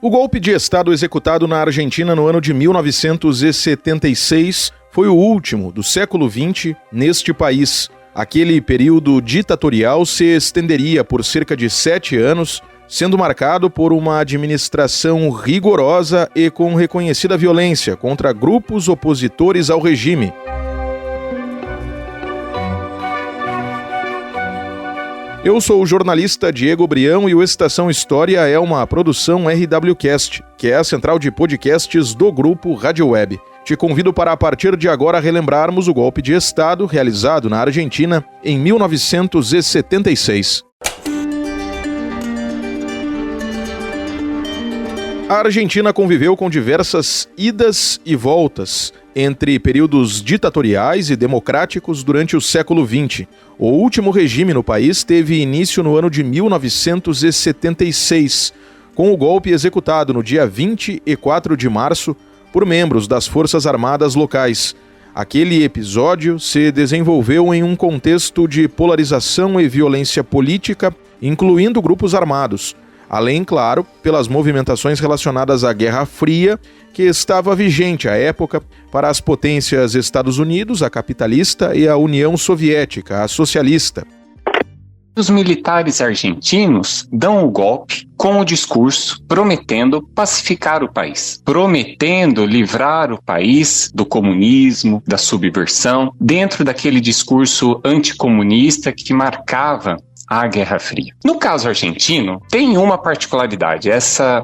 O golpe de Estado executado na Argentina no ano de 1976 foi o último do século XX neste país. Aquele período ditatorial se estenderia por cerca de 7 anos, sendo marcado por uma administração rigorosa e com reconhecida violência contra grupos opositores ao regime. Eu sou o jornalista Diego Brião e o Estação História é uma produção RWCast, que é a central de podcasts do grupo Rádio Web. Te convido para, a partir de agora, relembrarmos o golpe de Estado realizado na Argentina em 1976. A Argentina conviveu com diversas idas e voltas entre períodos ditatoriais e democráticos durante o século XX. O último regime no país teve início no ano de 1976, com o golpe executado no dia 24 de março por membros das Forças Armadas locais. Aquele episódio se desenvolveu em um contexto de polarização e violência política, incluindo grupos armados, além, claro, pelas movimentações relacionadas à Guerra Fria, que estava vigente à época para as potências Estados Unidos, a capitalista, e a União Soviética, a socialista. Os militares argentinos dão o golpe com o discurso prometendo pacificar o país, prometendo livrar o país do comunismo, da subversão, dentro daquele discurso anticomunista que marcava a Guerra Fria. No caso argentino, tem uma particularidade, essa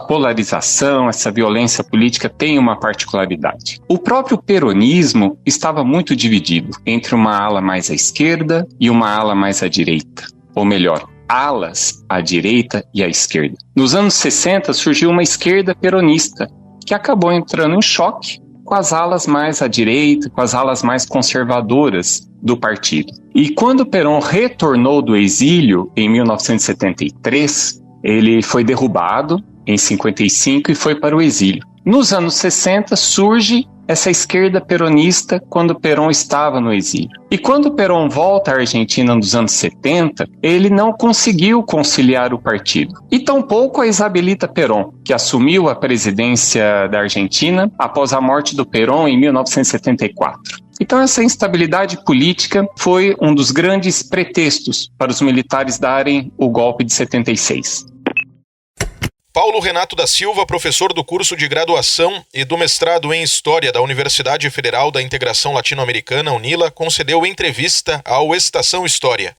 polarização, essa violência política tem uma particularidade. O próprio peronismo estava muito dividido entre uma ala mais à esquerda e uma ala mais à direita, ou melhor, alas à direita e à esquerda. Nos anos 60 surgiu uma esquerda peronista, que acabou entrando em choque com as alas mais à direita, com as alas mais conservadoras do partido. E quando Perón retornou do exílio em 1973, ele foi derrubado em 55 e foi para o exílio. Nos anos 60 surge essa esquerda peronista quando Perón estava no exílio. E quando Perón volta à Argentina nos anos 70, ele não conseguiu conciliar o partido. E tampouco a Isabelita Perón, que assumiu a presidência da Argentina após a morte do Perón em 1974. Então essa instabilidade política foi um dos grandes pretextos para os militares darem o golpe de 76. Paulo Renato da Silva, professor do curso de graduação e do mestrado em História da Universidade Federal da Integração Latino-Americana, UNILA, concedeu entrevista ao Estação História.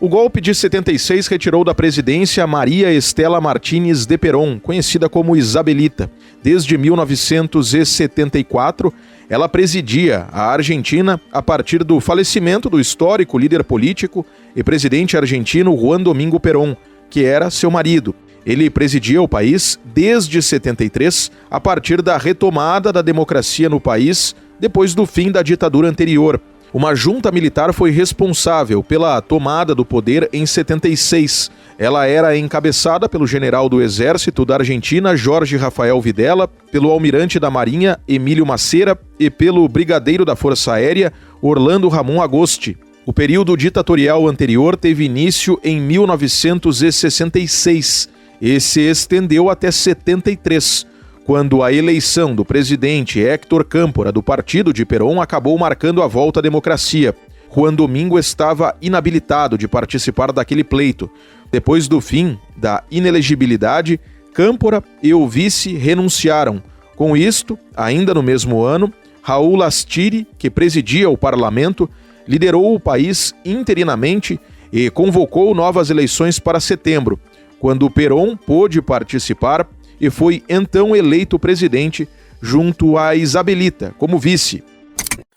O golpe de 76 retirou da presidência Maria Estela Martínez de Perón, conhecida como Isabelita. Desde 1974, ela presidia a Argentina a partir do falecimento do histórico líder político e presidente argentino Juan Domingo Perón, que era seu marido. Ele presidia o país desde 73, a partir da retomada da democracia no país, depois do fim da ditadura anterior. Uma junta militar foi responsável pela tomada do poder em 76. Ela era encabeçada pelo general do Exército da Argentina, Jorge Rafael Videla, pelo almirante da Marinha, Emílio Maceira, e pelo brigadeiro da Força Aérea, Orlando Ramon Agosti. O período ditatorial anterior teve início em 1966 e se estendeu até 73, quando a eleição do presidente Héctor Câmpora do partido de Perón acabou marcando a volta à democracia. Juan Domingo estava inabilitado de participar daquele pleito. Depois do fim da inelegibilidade, Câmpora e o vice renunciaram. Com isto, ainda no mesmo ano, Raul Lastiri, que presidia o parlamento, liderou o país interinamente e convocou novas eleições para setembro, quando Perón pôde participar e foi então eleito presidente junto a Isabelita como vice.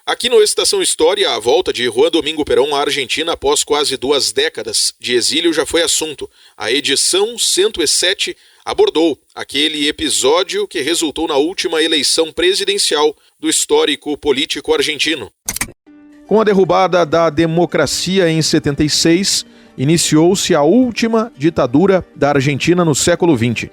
Aqui no Estação História, a volta de Juan Domingo Perón à Argentina após quase 2 décadas de exílio já foi assunto. A edição 107 abordou aquele episódio que resultou na última eleição presidencial do histórico político argentino. Com a derrubada da democracia em 76, iniciou-se a última ditadura da Argentina no século XX.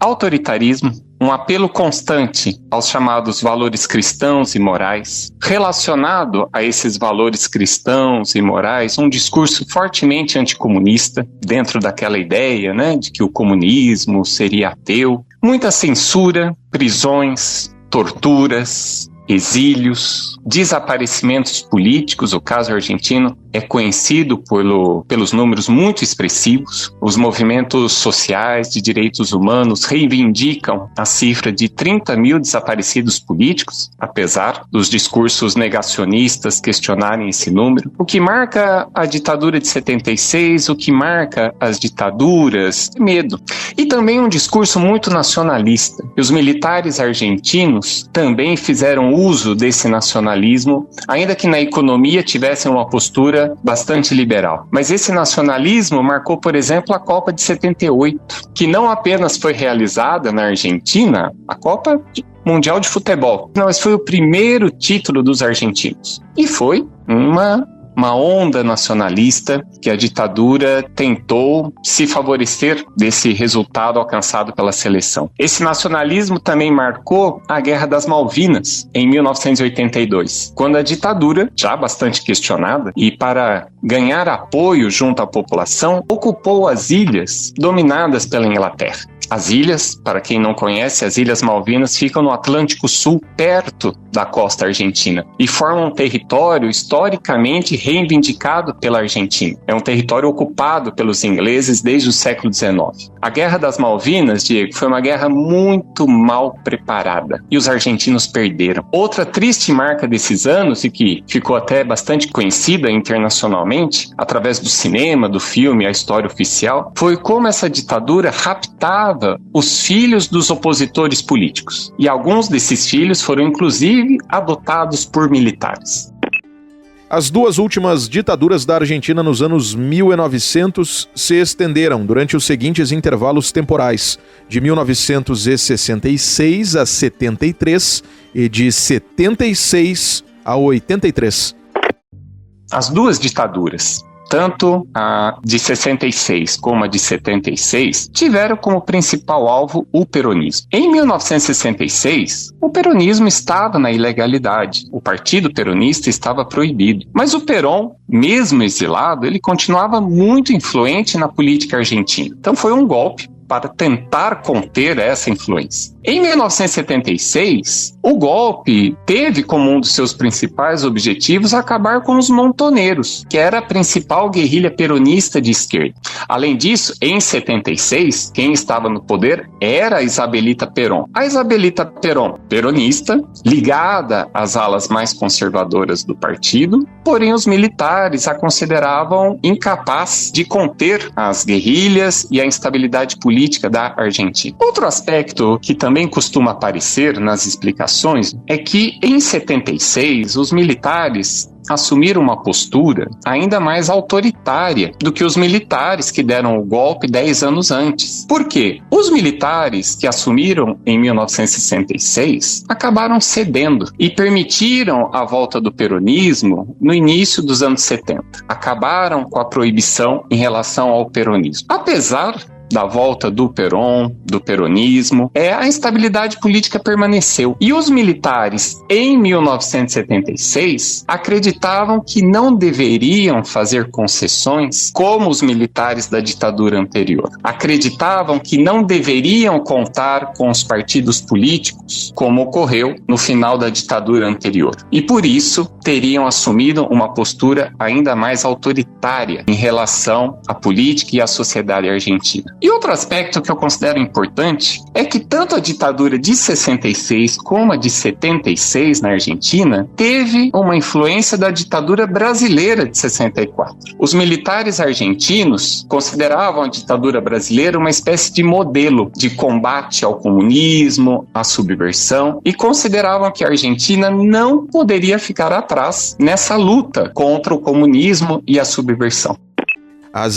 autoritarismo, um apelo constante aos chamados valores cristãos e morais. Relacionado a esses valores cristãos e morais, um discurso fortemente anticomunista, dentro daquela ideia, de que o comunismo seria ateu. Muita censura, prisões, torturas, exílios, desaparecimentos políticos. O caso argentino é conhecido pelos números muito expressivos. Os movimentos sociais de direitos humanos reivindicam a cifra de 30 mil desaparecidos políticos, apesar dos discursos negacionistas questionarem esse número. O que marca a ditadura de 76, o que marca as ditaduras, é medo. E também um discurso muito nacionalista. E os militares argentinos também fizeram uso desse nacionalismo, ainda que na economia tivessem uma postura bastante liberal. Mas esse nacionalismo marcou, por exemplo, a Copa de 78, que não apenas foi realizada na Argentina, a Copa Mundial de Futebol, mas foi o primeiro título dos argentinos. E foi uma onda nacionalista que a ditadura tentou se favorecer desse resultado alcançado pela seleção. Esse nacionalismo também marcou a Guerra das Malvinas, em 1982, quando a ditadura, já bastante questionada, e para ganhar apoio junto à população, ocupou as ilhas dominadas pela Inglaterra. As ilhas, para quem não conhece, as Ilhas Malvinas ficam no Atlântico Sul, perto da costa argentina, e formam um território historicamente reivindicado pela Argentina. É um território ocupado pelos ingleses desde o século XIX. A Guerra das Malvinas, Diego, foi uma guerra muito mal preparada, e os argentinos perderam. Outra triste marca desses anos, e que ficou até bastante conhecida internacionalmente, através do cinema, do filme, a história oficial, foi como essa ditadura raptava os filhos dos opositores políticos. E alguns desses filhos foram, inclusive, adotados por militares. As duas últimas ditaduras da Argentina nos anos 1900 se estenderam durante os seguintes intervalos temporais, de 1966 a 73 e de 76 a 83. As duas ditaduras, tanto a de 66 como a de 76, tiveram como principal alvo o peronismo. Em 1966, o peronismo estava na ilegalidade. O partido peronista estava proibido. Mas o Perón, mesmo exilado, ele continuava muito influente na política argentina. Então foi um golpe para tentar conter essa influência. Em 1976, o golpe teve como um dos seus principais objetivos acabar com os montoneiros, que era a principal guerrilha peronista de esquerda. Além disso, em 76, quem estava no poder era a Isabelita Perón. A Isabelita Perón, peronista, ligada às alas mais conservadoras do partido, porém os militares a consideravam incapaz de conter as guerrilhas e a instabilidade política da Argentina. Outro aspecto que também costuma aparecer nas explicações é que em 76 os militares assumiram uma postura ainda mais autoritária do que os militares que deram o golpe 10 anos antes. Por quê? Os militares que assumiram em 1966 acabaram cedendo e permitiram a volta do peronismo no início dos anos 70. Acabaram com a proibição em relação ao peronismo. Apesar da volta do Perón, do peronismo, a instabilidade política permaneceu. E os militares, em 1976, acreditavam que não deveriam fazer concessões como os militares da ditadura anterior. Acreditavam que não deveriam contar com os partidos políticos, como ocorreu no final da ditadura anterior. E por isso, teriam assumido uma postura ainda mais autoritária em relação à política e à sociedade argentina. E outro aspecto que eu considero importante é que tanto a ditadura de 66 como a de 76 na Argentina teve uma influência da ditadura brasileira de 64. Os militares argentinos consideravam a ditadura brasileira uma espécie de modelo de combate ao comunismo, à subversão, e consideravam que a Argentina não poderia ficar atrás nessa luta contra o comunismo e a subversão. As